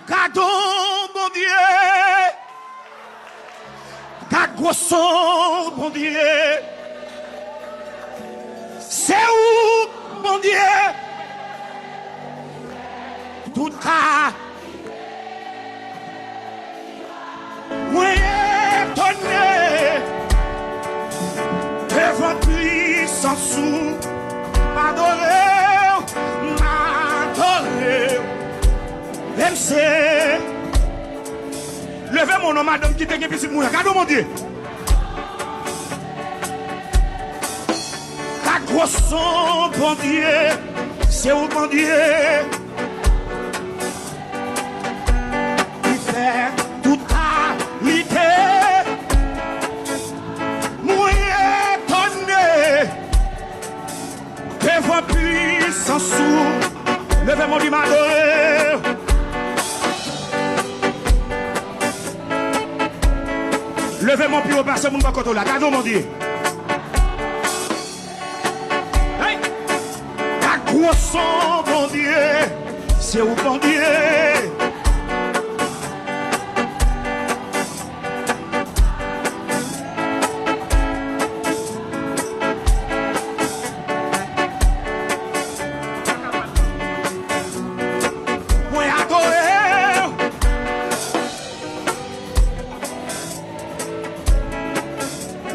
Gardons, bon Dieu. Gardons, bon Dieu. C'est où, bon Dieu? Tout cas. Oui, étonné. Devant puissance, m'adorer, m'adorer. Même c'est. Levez mon nom, madame, qui te guérit, si mourir. Regardez mon Dieu. La grosse bon Dieu, c'est où bon Dieu. Il fait toute qualité. Moi étonné. Devant puissance, levez mon Dieu, m'adorer. Levez mon pied au bas, c'est mon bakoto là. Regardez mon Dieu. Hey! La grosse bon Dieu, c'est où bon Dieu.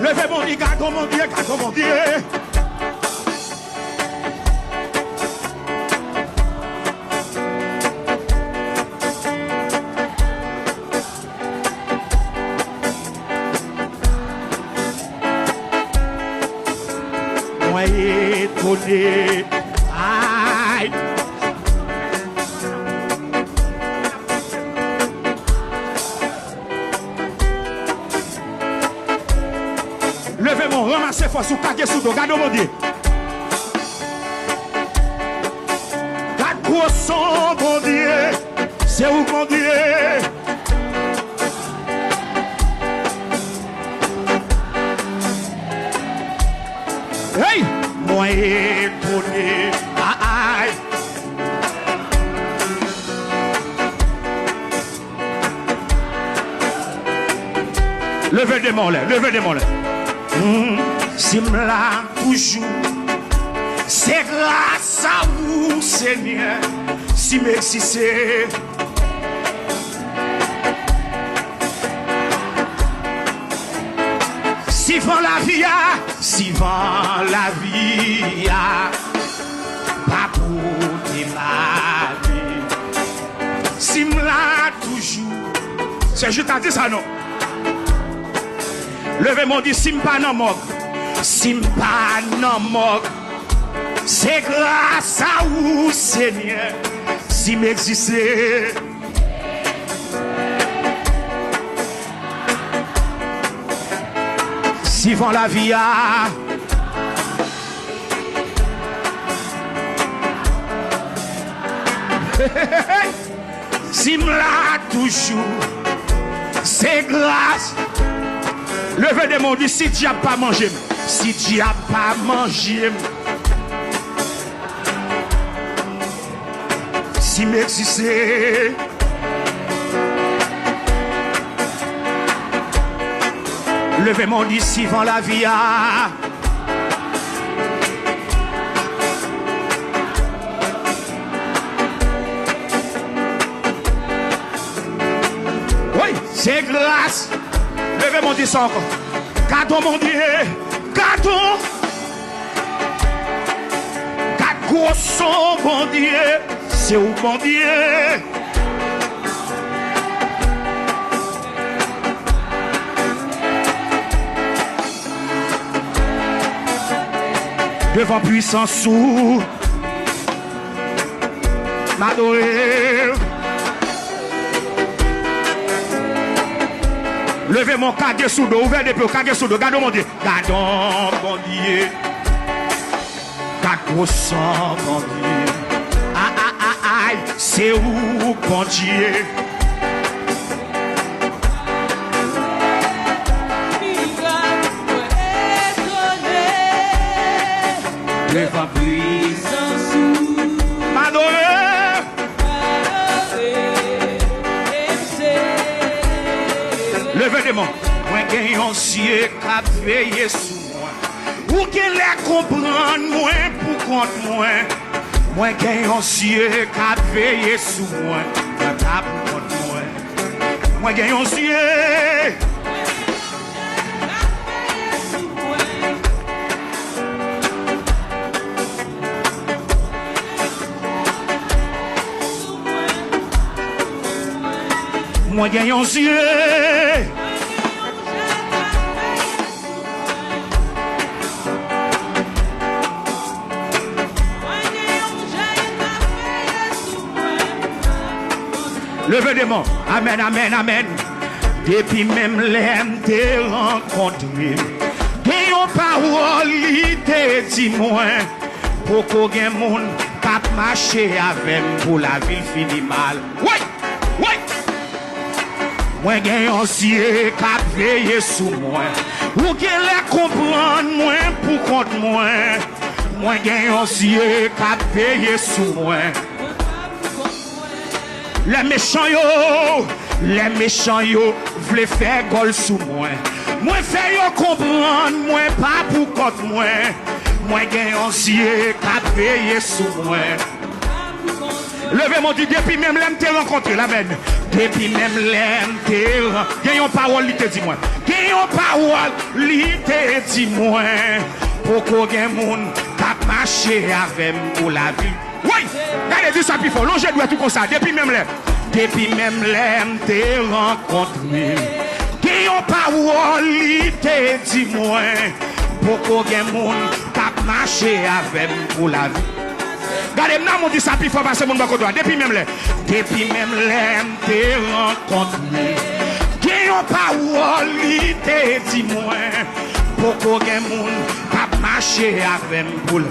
Levez mon Dieu, gardons mon Dieu, gardons mon Dieu. Moi étonné, aïe. Levez mon ramassez force ou caguer sous dos, gardez mon Dieu. La grosse bon Dieu, c'est où mon Dieu. Hey! Moi étonné, aïe. Levez des mollets, levez des mollets. Simla toujours, c'est grâce à vous, Seigneur, si m'existez. Si vend la vie, pas pour ma vie. Simla toujours, c'est juste à dire ça, non? Levez mon dit Simpa non mok. Simpa non mok. C'est grâce à vous, Seigneur, si m'existez. Si vend la vie à. Simla toujours. C'est grâce. Levez des mots, dit si diable pas mangé, si diable pas mangé, si m'existait. Levez mon dit si vend la vie à. Oui, c'est grâce. Levez mon Dieu ça encore. Gardons mon Dieu. Gardons. Gardons son bon Dieu. C'est où mon Dieu. Devant puissance sous. M'adorer. Levez mon caguet sous dos, ouvrez des pieds, caguet sous dos, gardons mon Dieu. Gardons mon Dieu. Gardons son bon Dieu. Aïe, c'est où bon Dieu. Devant puissance sous. M'adorer. deuxièmement, moi gagne ancien cap veiller sous moi. Ou qu'elle les comprendre moi pour compte moi. Moi gagne ancien cap veiller sous moi. Moi cap pour compte moi. Moi gagne ancien. Moi gagne un yeux. Levez des mains. Amen, amen, amen. Depuis même l'aime te rencontrer. Gagne parole, il te dit moi. Pour qu'on gagne monde cap marcher avec pour la ville finit mal. Oui, oui. Moi gagne ancien cap veiller sous moi. Ou qu'elle les comprendre moi pour compte moi. Moi gagne ancien cap veiller sous moi. Les méchants yo vle faire gol sous moi. Moi fait yo comprendre moi pas pour compte moi. Moi gagne ancien cap veiller sous moi. Levez mon dit depuis même l'aime te rencontré l'amen. Depuis même l'aime te rencontré. Gagne une parole li te dit moi. Gagne une parole li te dit moi. Pour qu'on gagne moun cap marcher avec pour la vie. Oui, regardez dit ça plus fort. L'on doit tout comme ça. Depuis même l'aime te rencontré. Gagne une parole li te dit moi. Pour qu'on gagne moun cap marcher avec pour la vie. Regardez, maintenant, on dit ça, puis il faut passer mon bac au doigt. Depuis même l'aime te rencontré. Qui ont parole, il te dit moi. Pour qu'on ait moun, pas marcher avec boule.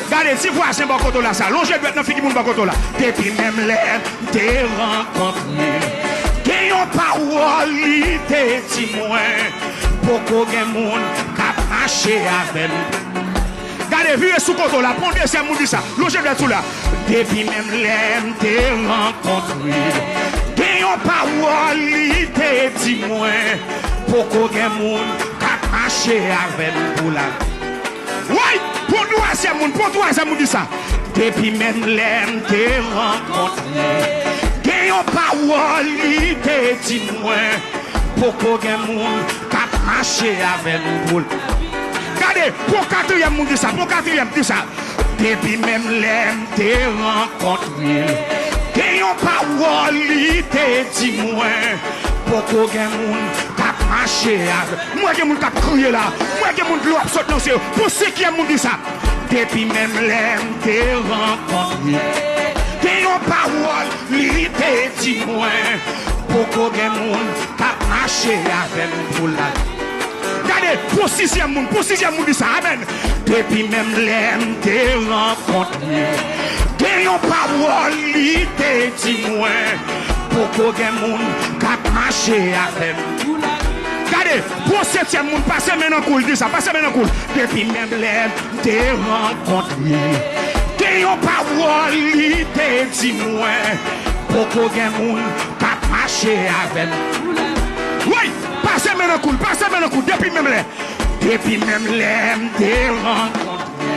Regardez, si vous avez un bac au doigt là, ça, l'on jette maintenant, fini mon bac au doigt là. Depuis même l'aime te rencontré. Qui ont parole, il te dit moi. Pour qu'on ait moun, pas marcher avec boule. Regardez, vu sous côté là, pour deuxième monde dit ça. Logez bien tout là. Depuis même l'aime te rencontré. Gagne une parole, il te dit moi. Pour qu'on ait moun, cap marcher avec pour la. Oui, pour troisième monde dit ça. Depuis même l'aime te rencontré. Gagne une parole, il te dit moi. Pour qu'on ait moun, cap marcher avec pour la. Regardez, pour quatrième monde dit ça, Depuis même l'aime te rencontré. Gagne une parole, il te dit moi. Pour qu'on ait moun cap marcher avec. Moi qui moun cap crier là. Moi qui moun l'eau saute dans ce. Pour ceux qui aiment dit ça. Depuis même l'aime te rencontré. Gagne une parole, il te dit moi. Pour qu'on ait moun cap marcher avec pour la. Regardez, pour sixième monde dit ça, amen. Depuis même l'aime te rencontré. Gagne une parole, il te dit moi. Pour qu'on ait moun cap marcher avec. Regardez, pour septième monde, passez maintenant cool, dit ça, passez maintenant cool. Depuis même l'aime te rencontré. Gagne une parole, il te dit moi. Pour qu'on ait moun cap marcher avec. Oui! Passez maintenant cool, depuis même l'aime te rencontré.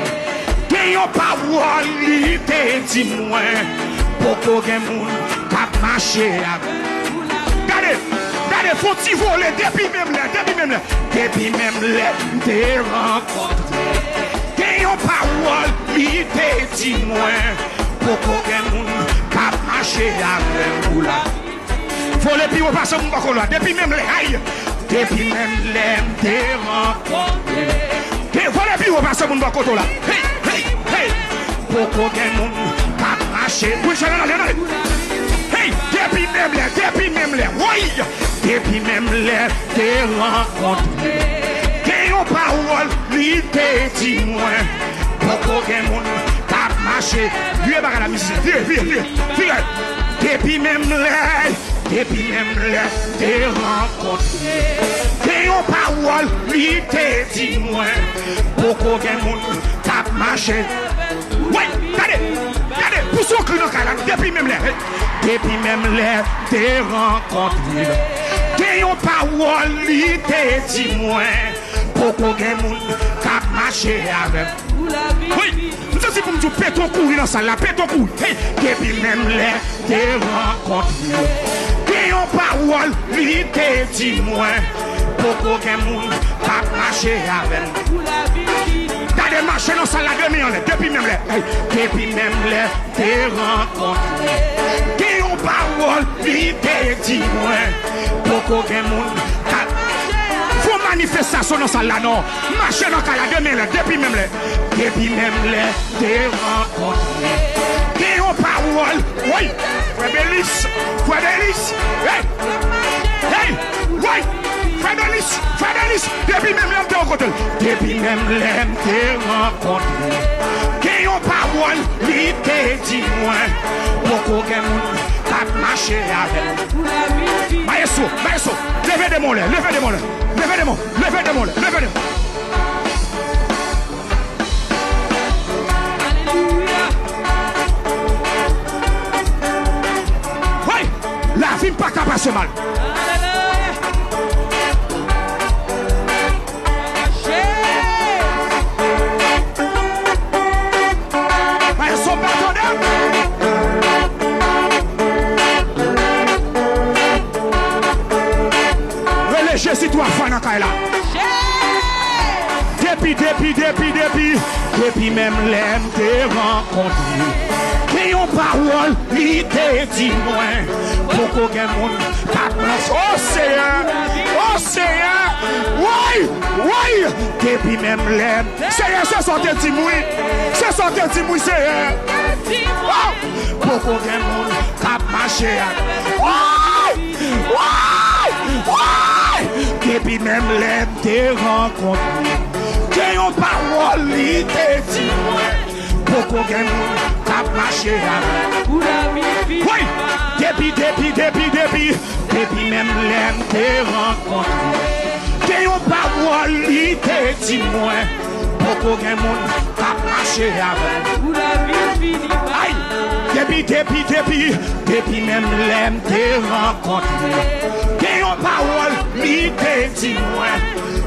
Gagne une parole, il te dit moi. Pour qu'on ait moun cap marcher avec. Regardez, faut-il voler depuis même l'aime te rencontré. Gagne une parole, il te dit moi. Pour qu'on ait moun cap marcher avec pour la. Faut les pires passer mon bac au loin. Depuis même les aïe. Depuis même l'aime te rencontré. Faut les pires passer mon bac au loin. Hey. Pour qu'on ait mon cap marcher. Oui, j'allais. Hey, depuis même les. Oui. Depuis même l'aime te rencontré. Gagne une parole, il te dit moi. Pour qu'on ait mon cap marcher. Viens par la musique. Viens. Depuis même l'aime te rencontré. Gagne une parole, il te dit moi. Pour qu'on ait mon cap marcher. Oui, regardez. Pour son cri dans la depuis même l'air. Depuis même l'air, t'es rencontré. T'es yon parole, li te dit moi. Pourquoi gen moun kap marcher avec. Oui, c'est pour me dire, pète ton couille dans ça là, pète ton couille. Depuis même l'air, t'es rencontré. T'es yon parole, li te dit moi. Pourquoi gen moun kap marcher avec. T'as des marchés dans ça là, depuis même l'air. Depuis même l'air, t'es rencontré. T'es yon parole, li te dit moi. Pourquoi gen moun kap faut manifestation dans ça là non. Marcher dans ça là, depuis même l'air. Depuis même l'air, t'es rencontré. T'es yon parole, oui. Frère Bélis, hey, hey, oui. Frère Bélis, depuis même l'air, t'es rencontré. Depuis même l'air, t'es rencontré. T'es yon parole, li te dit moi. Pourquoi gen moun kap marcher avec. Maestro, levez des mots là, levez des mots. Oui, la vie pas qu'à passer mal. Maestro, pardonnez. Relégez si toi fan à là. Depuis même l'aime t'es rencontré. T'es yon parole, li te dit moi. Pourquoi gen moun pas pense. Oh Seigneur, oui. Depuis même l'aime. Seigneur, c'est son te dit moi. C'est son te dit moi, Seigneur. Pourquoi gen moun pas marcher. Depuis même l'aime t'es rencontré. T'es yon parole, li te dit moi. Pourquoi gen moun kap marcher avec. Oui, depuis même l'aime t'es rencontré. T'es yon parole, li te dit moi. Pourquoi gen moun kap marcher avec. Aïe, depuis même l'aime t'es rencontré. T'es yon parole, li te dit moi.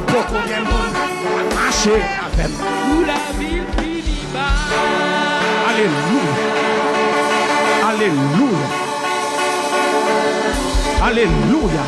Pourquoi gen moun kap marcher avec. Alléluia.